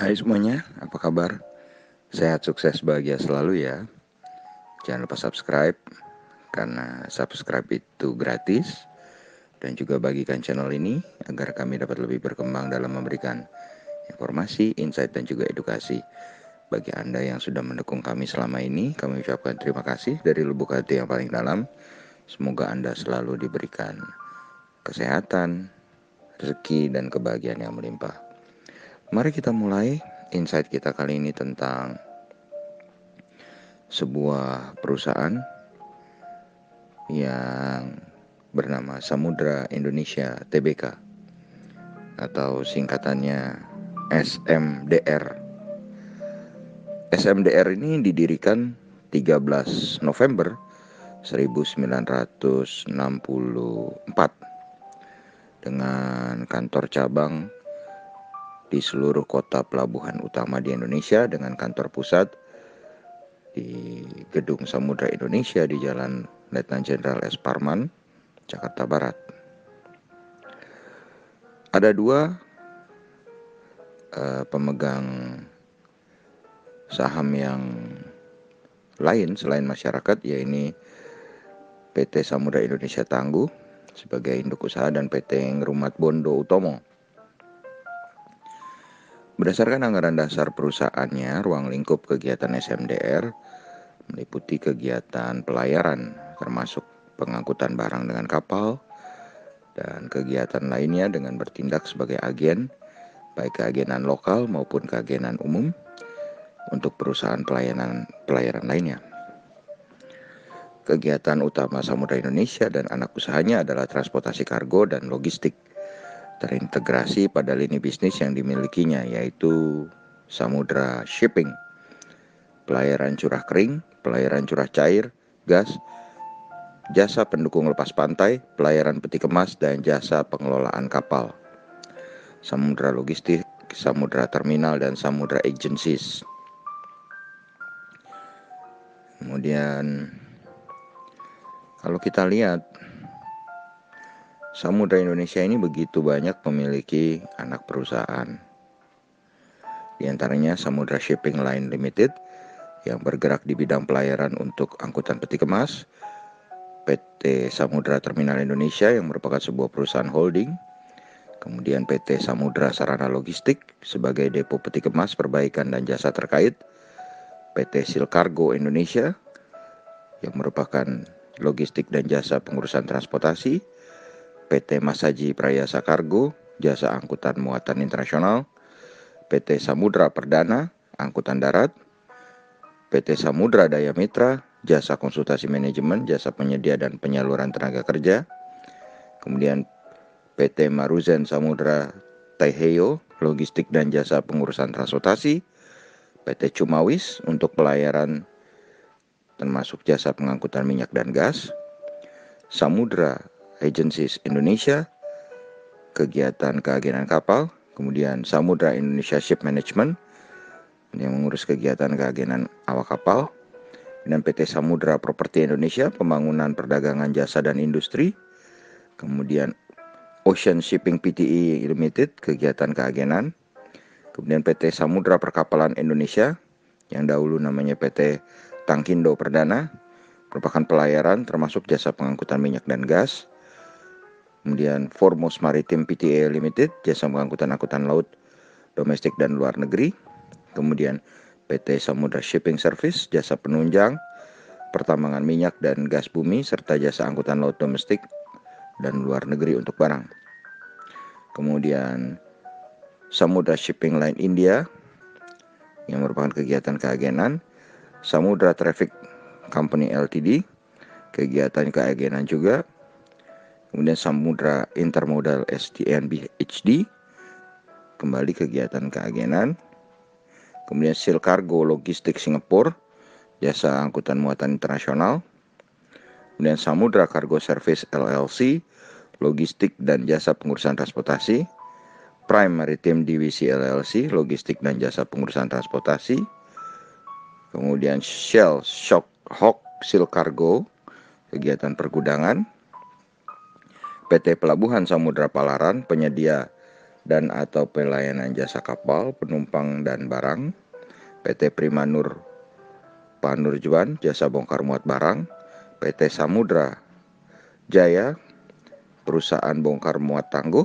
Hai semuanya, apa kabar? Sehat, sukses, bahagia selalu ya. Jangan lupa subscribe, karena subscribe itu gratis. Dan juga bagikan channel ini agar kami dapat lebih berkembang dalam memberikan informasi, insight, dan juga edukasi. Bagi Anda yang sudah mendukung kami selama ini, kami ucapkan terima kasih dari lubuk hati yang paling dalam. Semoga Anda selalu diberikan kesehatan, rezeki, dan kebahagiaan yang melimpah. Mari kita mulai insight kita kali ini tentang sebuah perusahaan yang bernama Samudra Indonesia Tbk atau singkatannya SMDR. SMDR ini didirikan 13 November 1964 dengan kantor cabang di seluruh kota pelabuhan utama di Indonesia dengan kantor pusat di Gedung Samudra Indonesia di Jalan Letnan Jenderal S. Parman, Jakarta Barat. Ada dua pemegang saham yang lain selain masyarakat, yaitu PT Samudra Indonesia Tangguh sebagai induk usaha dan PT Ngrumat Bondo Utomo. Berdasarkan anggaran dasar perusahaannya, ruang lingkup kegiatan SMDR meliputi kegiatan pelayaran termasuk pengangkutan barang dengan kapal dan kegiatan lainnya dengan bertindak sebagai agen, baik keagenan lokal maupun keagenan umum untuk perusahaan pelayaran lainnya. Kegiatan utama Samudra Indonesia dan anak usahanya adalah transportasi kargo dan logistik, terintegrasi pada lini bisnis yang dimilikinya, yaitu Samudra Shipping, pelayaran curah kering, pelayaran curah cair, gas, jasa pendukung lepas pantai, pelayaran peti kemas, dan jasa pengelolaan kapal. Samudra Logistik, Samudra Terminal, dan Samudra Agencies. Kemudian kalau kita lihat, Samudra Indonesia ini begitu banyak memiliki anak perusahaan. Di antaranya Samudra Shipping Line Limited yang bergerak di bidang pelayaran untuk angkutan peti kemas, PT Samudra Terminal Indonesia yang merupakan sebuah perusahaan holding, kemudian PT Samudra Sarana Logistik sebagai depo peti kemas, perbaikan dan jasa terkait, PT Sil Cargo Indonesia yang merupakan logistik dan jasa pengurusan transportasi, PT Masaji Prayasa Kargo, jasa angkutan muatan internasional, PT Samudra Perdana, angkutan darat, PT Samudra Daya Mitra, jasa konsultasi manajemen, jasa penyedia dan penyaluran tenaga kerja, kemudian PT Maruzen Samudra Taiheyo, logistik dan jasa pengurusan transportasi, PT Cumawis untuk pelayaran termasuk jasa pengangkutan minyak dan gas, Samudra Agencies Indonesia, kegiatan keagenan kapal, kemudian Samudra Indonesia Ship Management yang mengurus kegiatan keagenan awak kapal, dan PT Samudra Properti Indonesia, pembangunan perdagangan jasa dan industri, kemudian Ocean Shipping Pte Limited, kegiatan keagenan, kemudian PT Samudra Perkapalan Indonesia yang dahulu namanya PT Tangkindo Perdana, merupakan pelayaran termasuk jasa pengangkutan minyak dan gas, kemudian Foremost Maritime Pte Limited, jasa pengangkutan angkutan laut domestik dan luar negeri, kemudian PT Samudra Shipping Service, jasa penunjang, pertambangan minyak dan gas bumi, serta jasa angkutan laut domestik dan luar negeri untuk barang. Kemudian Samudra Shipping Line India yang merupakan kegiatan keagenan, Samudra Traffic Company Ltd, kegiatan keagenan juga, kemudian Samudra Intermodal SDN HD, kembali kegiatan keagenan, kemudian Sil Cargo Logistik Singapura, jasa angkutan muatan internasional, kemudian Samudra Cargo Service LLC, logistik dan jasa pengurusan transportasi, Prime Maritime Divisi LLC, logistik dan jasa pengurusan transportasi, kemudian Shell Hawk Sil Cargo, kegiatan pergudangan, PT Pelabuhan Samudra Palaran, penyedia dan atau pelayanan jasa kapal, penumpang dan barang, PT Primanur Panurjuan, jasa bongkar muat barang, PT Samudra Jaya, perusahaan bongkar muat tangguh,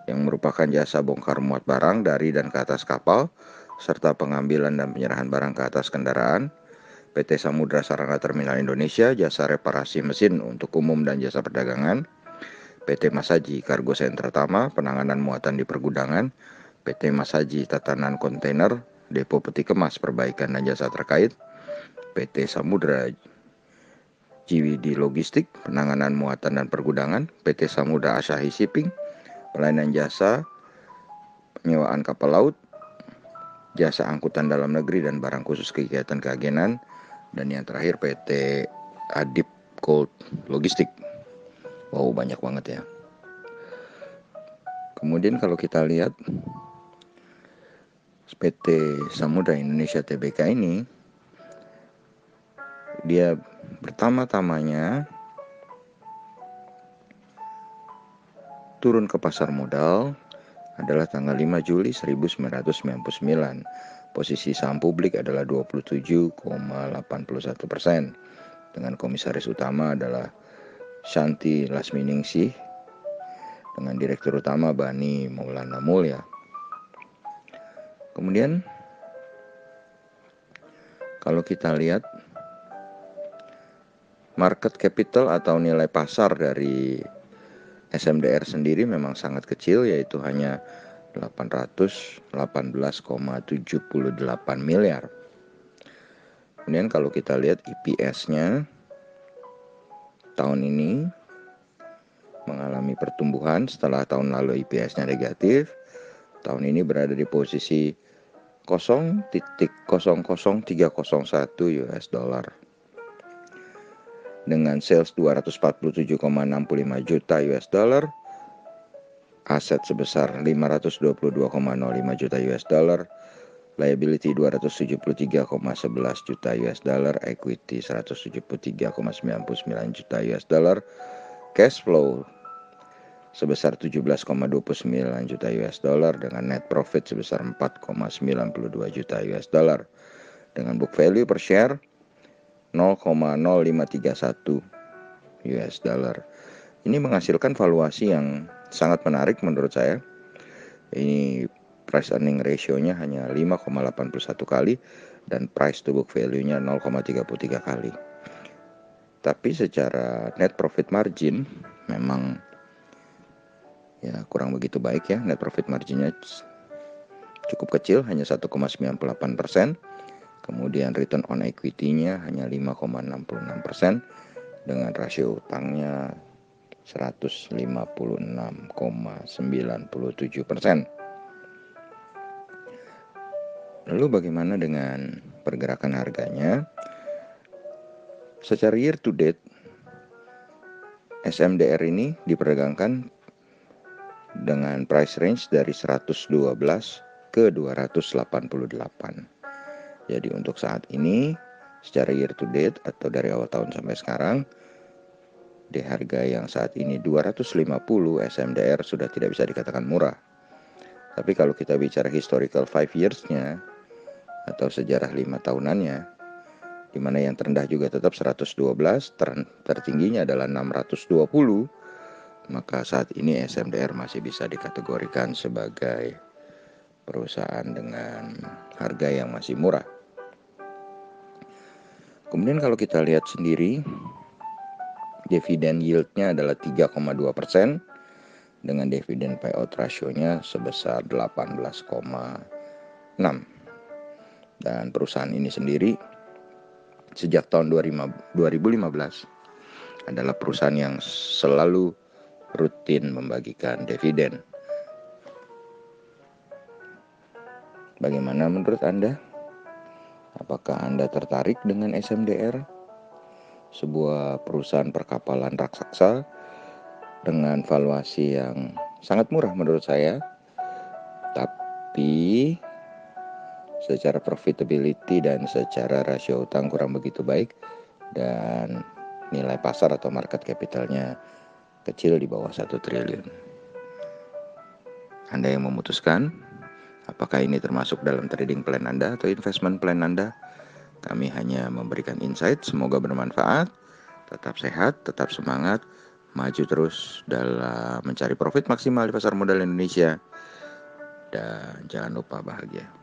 yang merupakan jasa bongkar muat barang dari dan ke atas kapal, serta pengambilan dan penyerahan barang ke atas kendaraan, PT Samudra Sarana Terminal Indonesia, jasa reparasi mesin untuk umum dan jasa perdagangan, PT Masaji Kargo Sentra Tama, penanganan muatan di pergudangan, PT Masaji Tatanan Kontainer, Depo Peti Kemas, perbaikan dan jasa terkait, PT Samudra GWD Logistik, penanganan muatan dan pergudangan, PT Samudra Asahi Shipping, pelayanan jasa penyewaan kapal laut, jasa angkutan dalam negeri dan barang khusus kegiatan keagenan, dan yang terakhir PT Adip Gold Logistik. Wow, banyak banget ya. Kemudian kalau kita lihat PT Samudra Indonesia Tbk ini, dia pertama-tamanya turun ke pasar modal adalah tanggal 5 Juli 1999. Posisi saham publik adalah 27,81%. Dengan komisaris utama adalah Shanti Lasminingsih, dengan direktur utama Bani Maulana Mulya. Kemudian kalau kita lihat market capital atau nilai pasar dari SMDR sendiri memang sangat kecil, yaitu hanya 818,78 miliar. Kemudian kalau kita lihat EPS-nya tahun ini mengalami pertumbuhan setelah tahun lalu EPS-nya negatif. Tahun ini berada di posisi 0.00301 US dollar dengan sales 247,65 juta US dollar, aset sebesar 522,05 juta US dollar, liability 273,11 juta US dollar, equity 173,99 juta US dollar, cash flow sebesar 17,29 juta US dollar dengan net profit sebesar 4,92 juta US dollar dengan book value per share 0,0531 US dollar. Ini menghasilkan valuasi yang sangat menarik menurut saya. Ini price earning ratio-nya hanya 5,81 kali dan price to book value-nya 0,33 kali. Tapi secara net profit margin memang ya kurang begitu baik ya. Net profit marginnya cukup kecil, hanya 1,98%. Kemudian return on equity-nya hanya 5,66% dengan rasio utangnya 156,97%. Lalu bagaimana dengan pergerakan harganya? Secara year to date, SMDR ini diperdagangkan dengan price range dari 112 ke 288. Jadi untuk saat ini secara year to date atau dari awal tahun sampai sekarang, di harga yang saat ini 250 SMDR sudah tidak bisa dikatakan murah. Tapi kalau kita bicara historical 5 years-nya atau sejarah 5 tahunannya, di mana yang terendah juga tetap 112, tertingginya adalah 620, maka saat ini SMDR masih bisa dikategorikan sebagai perusahaan dengan harga yang masih murah. Kemudian kalau kita lihat sendiri, dividen yield-nya adalah 3,2% dengan dividen payout ratio-nya sebesar 18,6. Dan perusahaan ini sendiri sejak tahun 2015 adalah perusahaan yang selalu rutin membagikan dividen. Bagaimana menurut Anda? Apakah Anda tertarik dengan SMDR? Sebuah perusahaan perkapalan raksasa dengan valuasi yang sangat murah menurut saya. Tapi secara profitability dan secara rasio utang kurang begitu baik. Dan nilai pasar atau market capitalnya kecil di bawah 1 triliun. Anda yang memutuskan apakah ini termasuk dalam trading plan Anda atau investment plan Anda. Kami hanya memberikan insight, semoga bermanfaat. Tetap sehat, tetap semangat, maju terus dalam mencari profit maksimal di pasar modal Indonesia. Dan jangan lupa bahagia.